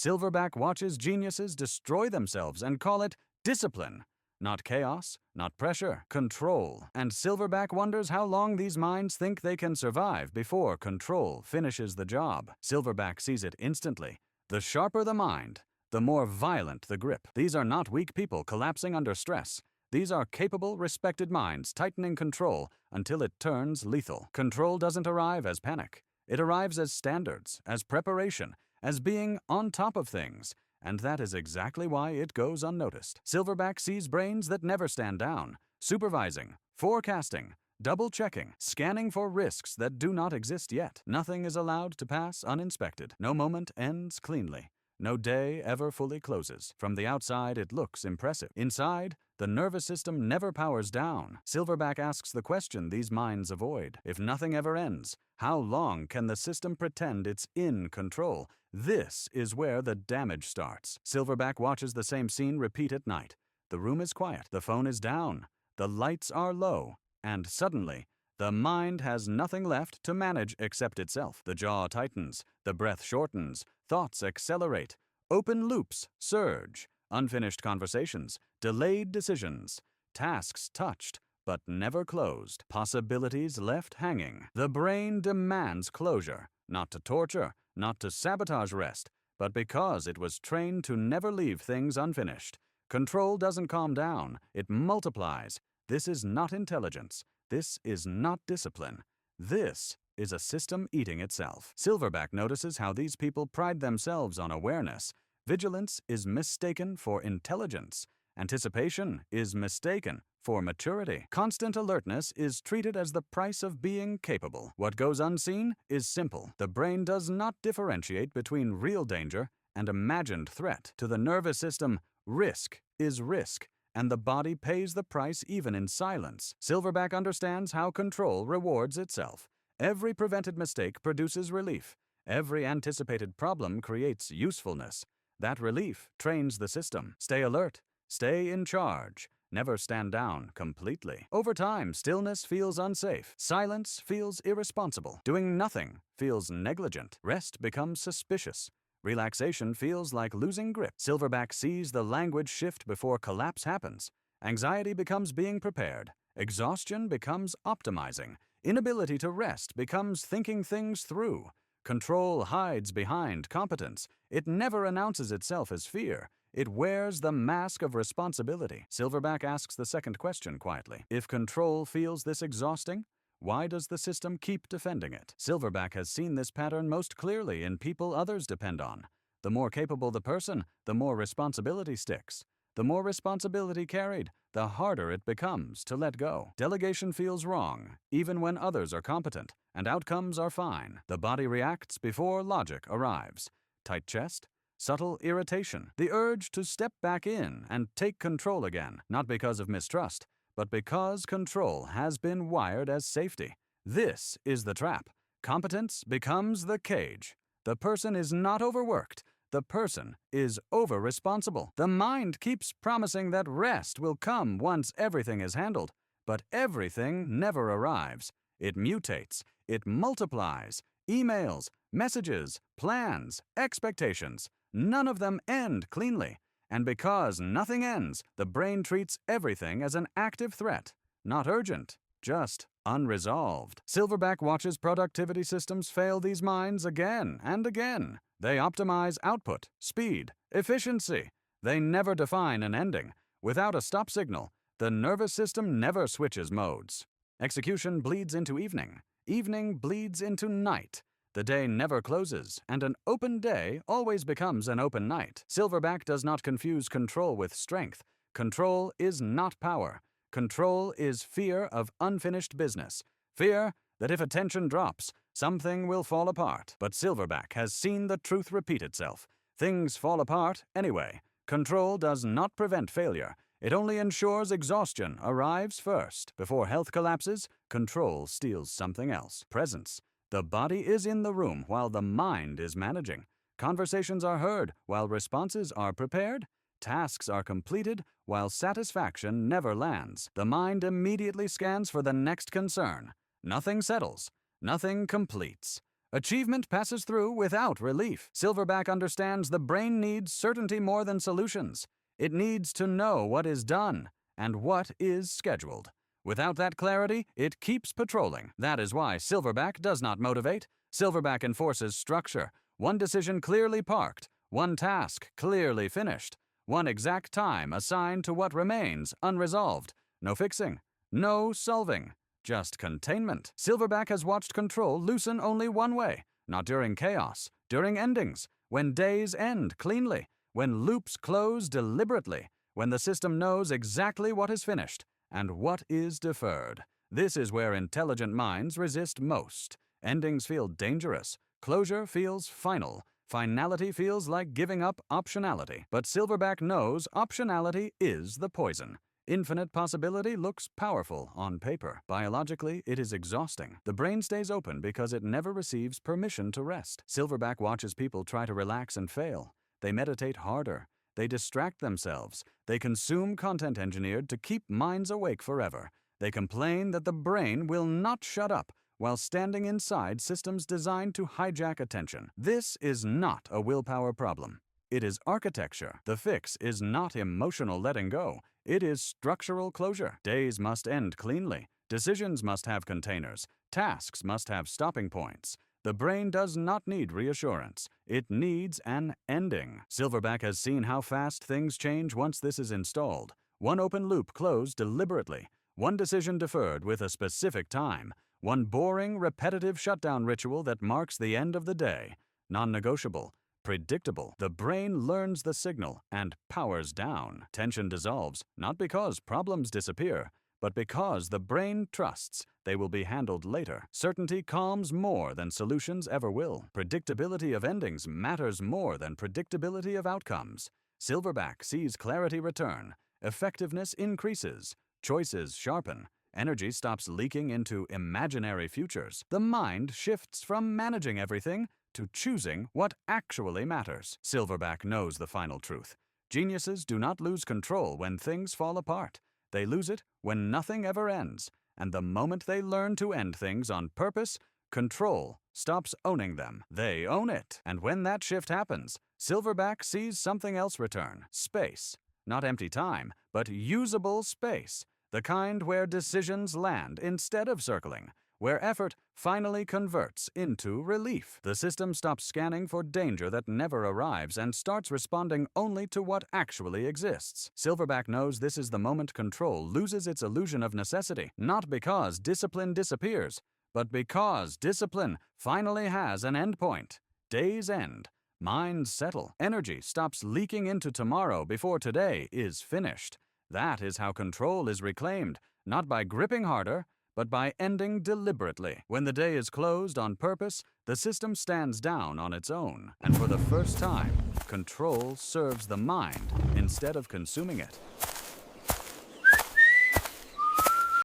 Silverback watches geniuses destroy themselves and call it discipline. Not chaos, not pressure, control. And Silverback wonders how long these minds think they can survive before control finishes the job. Silverback sees it instantly. The sharper the mind, the more violent the grip. These are not weak people collapsing under stress. These are capable, respected minds tightening control until it turns lethal. Control doesn't arrive as panic. It arrives as standards, as preparation, as being on top of things. And that is exactly why it goes unnoticed. Silverback sees brains that never stand down, supervising, forecasting, double-checking, scanning for risks that do not exist yet. Nothing is allowed to pass uninspected. No moment ends cleanly. No day ever fully closes. From the outside, it looks impressive. Inside, the nervous system never powers down. Silverback asks the question these minds avoid. If nothing ever ends, how long can the system pretend it's in control? This is where the damage starts. Silverback watches the same scene repeat at night. The room is quiet. The phone is down. The lights are low. And suddenly, the mind has nothing left to manage except itself. The jaw tightens. The breath shortens. Thoughts accelerate. Open loops surge. Unfinished conversations. Delayed decisions. Tasks touched, but never closed. Possibilities left hanging. The brain demands closure. Not to torture, not to sabotage rest, but because it was trained to never leave things unfinished. Control doesn't calm down. It multiplies. This is not intelligence. This is not discipline. This is a system eating itself. Silverback notices how these people pride themselves on awareness. Vigilance is mistaken for intelligence. Anticipation is mistaken for maturity. Constant alertness is treated as the price of being capable. What goes unseen is simple. The brain does not differentiate between real danger and imagined threat. To the nervous system, risk is risk, and the body pays the price even in silence. Silverback understands how control rewards itself. Every prevented mistake produces relief. Every anticipated problem creates usefulness. That relief trains the system. Stay alert. Stay in charge. Never stand down completely. Over time, stillness feels unsafe. Silence feels irresponsible. Doing nothing feels negligent. Rest becomes suspicious. Relaxation feels like losing grip. Silverback sees the language shift before collapse happens. Anxiety becomes being prepared. Exhaustion becomes optimizing. Inability to rest becomes thinking things through. Control hides behind competence. It never announces itself as fear. It wears the mask of responsibility. Silverback asks the second question quietly. If control feels this exhausting, why does the system keep defending it? Silverback has seen this pattern most clearly in people others depend on. The more capable the person, the more responsibility sticks. The more responsibility carried, the harder it becomes to let go. Delegation feels wrong, even when others are competent, and outcomes are fine. The body reacts before logic arrives. Tight chest, subtle irritation, the urge to step back in and take control again, not because of mistrust, but because control has been wired as safety. This is the trap. Competence becomes the cage. The person is not overworked. The person is over-responsible. The mind keeps promising that rest will come once everything is handled, but everything never arrives. It mutates. It multiplies. Emails, messages, plans, expectations. None of them end cleanly. And because nothing ends, the brain treats everything as an active threat. Not urgent, just unresolved. Silverback watches productivity systems fail these minds again and again. They optimize output, speed, efficiency. They never define an ending. Without a stop signal, the nervous system never switches modes. Execution bleeds into evening. Evening bleeds into night. The day never closes, and an open day always becomes an open night. Silverback does not confuse control with strength. Control is not power. Control is fear of unfinished business. Fear that if attention drops, something will fall apart. But Silverback has seen the truth repeat itself. Things fall apart anyway. Control does not prevent failure. It only ensures exhaustion arrives first. Before health collapses, control steals something else. Presence. The body is in the room while the mind is managing. Conversations are heard while responses are prepared. Tasks are completed while satisfaction never lands. The mind immediately scans for the next concern. Nothing settles. Nothing completes. Achievement passes through without relief. Silverback understands the brain needs certainty more than solutions. It needs to know what is done and what is scheduled. Without that clarity, it keeps patrolling. That is why Silverback does not motivate. Silverback enforces structure. One decision clearly parked, one task clearly finished, one exact time assigned to what remains unresolved. No fixing, no solving, just containment. Silverback has watched control loosen only one way, not during chaos, during endings, when days end cleanly, when loops close deliberately, when the system knows exactly what is finished and what is deferred. This is where intelligent minds resist most. Endings feel dangerous. Closure feels final. Finality feels like giving up optionality. But Silverback knows optionality is the poison. Infinite possibility looks powerful on paper. Biologically, it is exhausting. The brain stays open because it never receives permission to rest. Silverback watches people try to relax and fail. They meditate harder. They distract themselves. They consume content engineered to keep minds awake forever. They complain that the brain will not shut up while standing inside systems designed to hijack attention. This is not a willpower problem. It is architecture. The fix is not emotional letting go. It is structural closure. Days must end cleanly. Decisions must have containers. Tasks must have stopping points. The brain does not need reassurance. It needs an ending. Silverback has seen how fast things change once this is installed. One open loop closed deliberately. One decision deferred with a specific time. One boring, repetitive shutdown ritual that marks the end of the day. Non-negotiable. Predictable. The brain learns the signal and powers down. Tension dissolves, not because problems disappear, but because the brain trusts they will be handled later. Certainty calms more than solutions ever will. Predictability of endings matters more than predictability of outcomes. Silverback sees clarity return. Effectiveness increases. Choices sharpen. Energy stops leaking into imaginary futures. The mind shifts from managing everything to choosing what actually matters. Silverback knows the final truth. Geniuses do not lose control when things fall apart. They lose it when nothing ever ends. And the moment they learn to end things on purpose, control stops owning them. They own it. And when that shift happens, Silverback sees something else return. Space. Not empty time, but usable space. The kind where decisions land instead of circling, where effort finally converts into relief. The system stops scanning for danger that never arrives and starts responding only to what actually exists. Silverback knows this is the moment control loses its illusion of necessity, not because discipline disappears, but because discipline finally has an endpoint. Days end. Minds settle. Energy stops leaking into tomorrow before today is finished. That is how control is reclaimed, not by gripping harder, but by ending deliberately. When the day is closed on purpose, the system stands down on its own. And for the first time, control serves the mind instead of consuming it.